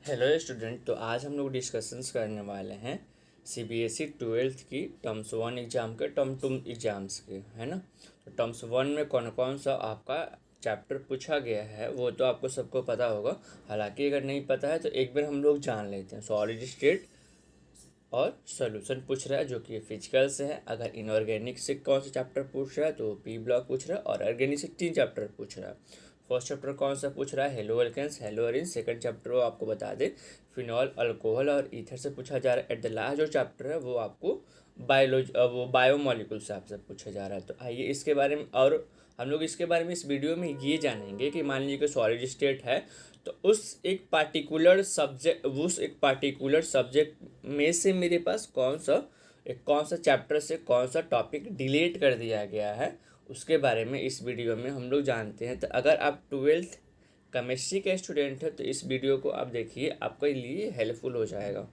Hello student. तो आज हम लोग डिस्कशंस करने वाले हैं सीबीएसई 12th की टर्म्स 1 एग्ज़ाम के टर्म 2 एग्ज़ाम्स के, है ना। तो टर्म्स 1 में कौन कौन सा आपका चैप्टर पूछा गया है वो तो आपको सबको पता होगा। हालांकि अगर नहीं पता है तो एक बार हम लोग जान लेते हैं। सॉलिड स्टेट और सॉल्यूशन पूछ रहा है जो कि फिजिकल से है। अगर इनऑर्गेनिक से कौन सा चैप्टर पूछ रहा है तो पी ब्लॉक पूछ रहा है, और ऑर्गेनिक से 3 चैप्टर पूछ रहा है। फर्स्ट चैप्टर कौन सा पूछ रहा है, haloalkanes haloarenes. Second chapter वो आपको बता दे फिनॉल अल्कोहल और ईथर से पूछा जा रहा है। एट द लास्ट जो चैप्टर है वो आपको बायोमोलिकुल से आपसे पूछा जा रहा है। तो आइए इसके बारे में, और हम लोग इसके बारे में इस वीडियो में ये जानेंगे कि मान लीजिए कि सॉलिड स्टेट है तो उस एक पार्टिकुलर सब्जेक्ट में से मेरे पास कौन सा चैप्टर से कौन सा टॉपिक डिलीट कर दिया गया है, उसके बारे में इस वीडियो में हम लोग जानते हैं। तो अगर आप 12th केमिस्ट्री के स्टूडेंट हैं तो इस वीडियो को आप देखिए, आपके लिए हेल्पफुल हो जाएगा।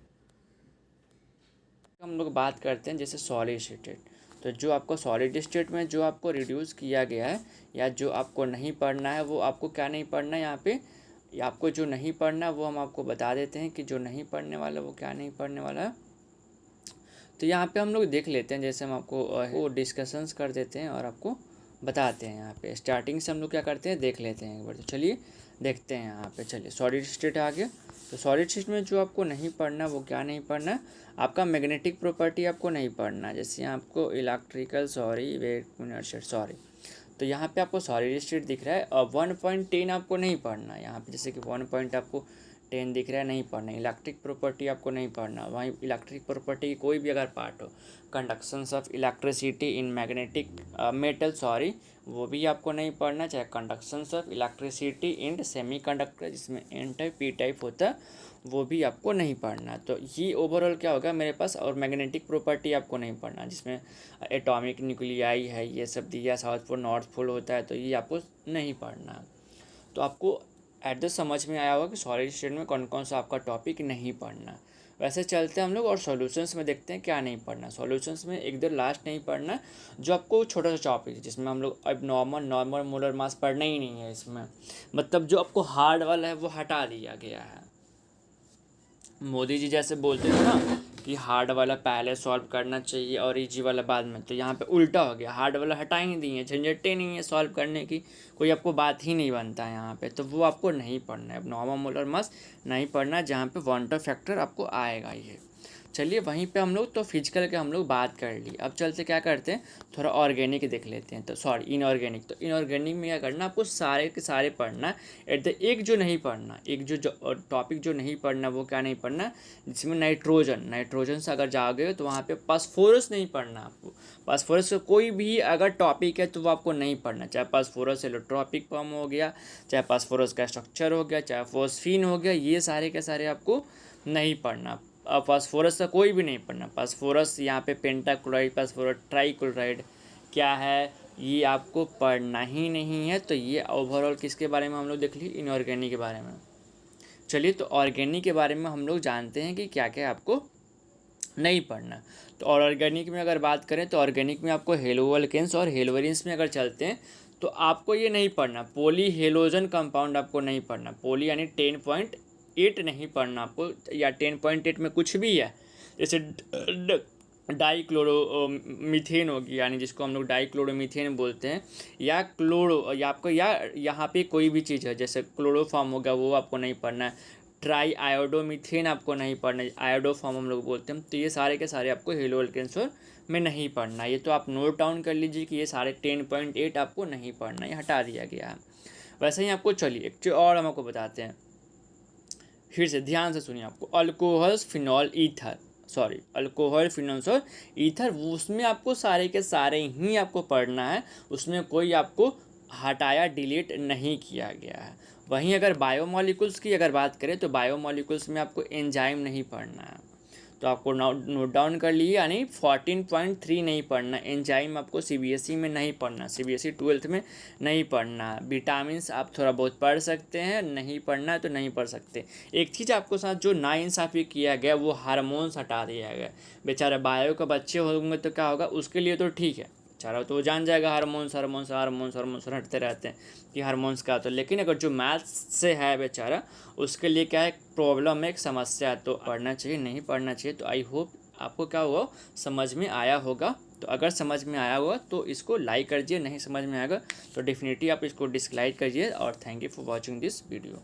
हम लोग बात करते हैं जैसे सॉलिड स्टेट। तो जो आपको सॉलिड स्टेट में जो आपको रिड्यूस किया गया है या जो आपको नहीं पढ़ना है वो आपको क्या नहीं पढ़ना है यहाँ पे, या आपको जो नहीं पढ़ना है वो हम आपको बता देते हैं कि जो नहीं पढ़ने वाला वो क्या नहीं पढ़ने वाला है। तो यहाँ पे हम लोग देख लेते हैं, जैसे हम आपको वो डिस्कशंस कर देते हैं और आपको बताते हैं। यहाँ पे स्टार्टिंग से हम लोग क्या करते हैं देख लेते हैं एक बार। तो चलिए देखते हैं यहाँ पे। चलिए सॉलिड स्टेट आ गया। तो सॉलिड स्टेट में जो आपको नहीं पढ़ना वो क्या नहीं पढ़ना, आपका मैग्नेटिक प्रॉपर्टी आपको नहीं पढ़ना। जैसे यहाँ आपको इलेक्ट्रिकल तो यहाँ पे आपको सॉलिड स्टेट दिख रहा है और 1.10 आपको नहीं पढ़ना। यहाँ पे जैसे कि 1 पॉइंट आपको 10 दिख रहा है, नहीं पढ़ना। इलेक्ट्रिक प्रॉपर्टी आपको नहीं पढ़ना। वहीं इलेक्ट्रिक प्रॉपर्टी की कोई भी अगर पार्ट हो, conductions of electricity in magnetic metal वो भी आपको नहीं पढ़ना। चाहे conductions of electricity in semiconductor जिसमें एन टाइप पी टाइप होता है वो भी आपको नहीं पढ़ना। तो ये ओवरऑल क्या होगा मेरे पास। और मैग्नेटिक प्रॉपर्टी आपको नहीं पढ़ना जिसमें एटॉमिक न्यूक्लियाई है, ये सब दिया, साउथ पोल नॉर्थ पोल होता है, तो ये आपको नहीं पढ़ना। तो आपको एड्रेस समझ में आया होगा कि सॉलिड स्टेट में कौन कौन सा आपका टॉपिक नहीं पढ़ना। वैसे चलते हैं हम लोग और सॉल्यूशंस में देखते हैं क्या नहीं पढ़ना। सॉल्यूशंस में एक दो लास्ट नहीं पढ़ना जो आपको छोटा सा टॉपिक है जिसमें हम लोग अब नॉर्मल मोलर मास पढ़ना ही नहीं है। इसमें मतलब जो आपको हार्ड वाला है वो हटा दिया गया है। मोदी जी जैसे बोलते थे ना कि हार्ड वाला पहले सॉल्व करना चाहिए और इजी वाला बाद में, तो यहाँ पे उल्टा हो गया। हार्ड वाला हटा ही दिए, झंझटे नहीं है सॉल्व करने की, कोई आपको बात ही नहीं बनता है यहाँ पे। तो वो आपको नहीं पढ़ना है। अब नॉर्मल मोलर मास नहीं पढ़ना जहाँ पे वांटर फैक्टर आपको आएगा ये। चलिए वहीं पे हम लोग तो फिजिकल के हम लोग बात कर ली। अब चलते क्या करते हैं, थोड़ा ऑर्गेनिक देख लेते हैं। तो सॉरी इनऑर्गेनिक। तो इनऑर्गेनिक में क्या करना, आपको सारे के सारे पढ़ना एट द एक जो नहीं पढ़ना, एक जो टॉपिक जो नहीं पढ़ना वो क्या नहीं पढ़ना, जिसमें नाइट्रोजन से अगर जाओगे तो वहाँ पे फास्फोरस नहीं पढ़ना आपको। फास्फोरस का कोई भी अगर टॉपिक है तो वो आपको नहीं पढ़ना। चाहे फास्फोरस एलोट्रॉपिक फॉर्म हो गया, चाहे फास्फोरस का स्ट्रक्चर हो गया, चाहे फोस्फीन हो गया, ये सारे के सारे आपको नहीं पढ़ना। फास्फोरस का कोई भी नहीं पढ़ना। फास्फोरस यहाँ पे पेंटाक्लोराइड, फास्फोरस ट्राइक्लोराइड क्या है ये आपको पढ़ना ही नहीं है। तो ये ओवरऑल किसके बारे में हम लोग देख ली, इनऑर्गेनिक के बारे में। चलिए तो ऑर्गेनिक के बारे में हम लोग जानते हैं कि क्या क्या आपको नहीं पढ़ना। तो और ऑर्गेनिक में अगर बात करें तो ऑर्गेनिक में आपको हेलोअल्केन्स और हेलोवेरिन्स में अगर चलते हैं तो आपको ये नहीं पढ़ना। पोली हेलोजन कंपाउंड आपको नहीं पढ़ना। पोली यानी 10.8 नहीं पढ़ना आपको, या 10.8 में कुछ भी है जैसे डाईक्लोरो मीथेन होगी, यानी जिसको हम लोग डाईक्लोरोमीथेन बोलते हैं, या क्लोरो, या आपको या यहाँ पे कोई भी चीज़ है जैसे क्लोरोफॉर्म होगा वो आपको नहीं पढ़ना है। ट्राई आयोडोमीथेन आपको नहीं पढ़ना, आयोडोफॉर्म हम लोग बोलते हैं। तो ये सारे के सारे आपको हेलोअल्केन्स में नहीं पढ़ना। ये तो आप नोट डाउन कर लीजिए कि ये सारे 10.8 आपको नहीं पढ़ना, ये हटा दिया गया है। वैसे ही आपको चलिए एक चीज़ और हम आपको बताते हैं, फिर से ध्यान से सुनिए। आपको अल्कोहल फिनॉल और ईथर उसमें आपको सारे के सारे ही आपको पढ़ना है। उसमें कोई आपको हटाया डिलीट नहीं किया गया है। वहीं अगर बायोमोलिकुल्स की अगर बात करें तो बायोमोलिकुल्स में आपको एंजाइम नहीं पढ़ना है। तो आपको नोट डाउन कर लिए, यानी 14.3 नहीं पढ़ना। एंजाइम आपको सीबीएसई में नहीं पढ़ना, सीबीएसई 12th में नहीं पढ़ना। विटामिन्स आप थोड़ा बहुत पढ़ सकते हैं, नहीं पढ़ना है तो नहीं पढ़ सकते। एक चीज़ आपको साथ जो नाइंसाफ़ी किया गया वो हार्मोन्स हटा दिया गया। बेचारे बायो के बच्चे होंगे तो क्या होगा उसके लिए तो ठीक है, चाह रहा हो तो वो जान जाएगा हार्मोन्स हार्मोन्स हार्मोन्स हार्मोन्स हटते रहते हैं कि हार्मोन्स का। तो लेकिन अगर जो मैथ्स से है बेचारा, उसके लिए क्या है, प्रॉब्लम है, एक समस्या है, तो पढ़ना चाहिए नहीं पढ़ना चाहिए। तो आई होप आपको क्या हुआ, समझ में आया होगा। तो अगर समझ में आया होगा तो इसको लाइक करिए, नहीं समझ में आएगा तो डेफिनेटली आप इसको डिसलाइक करिए। और thank you for watching this video.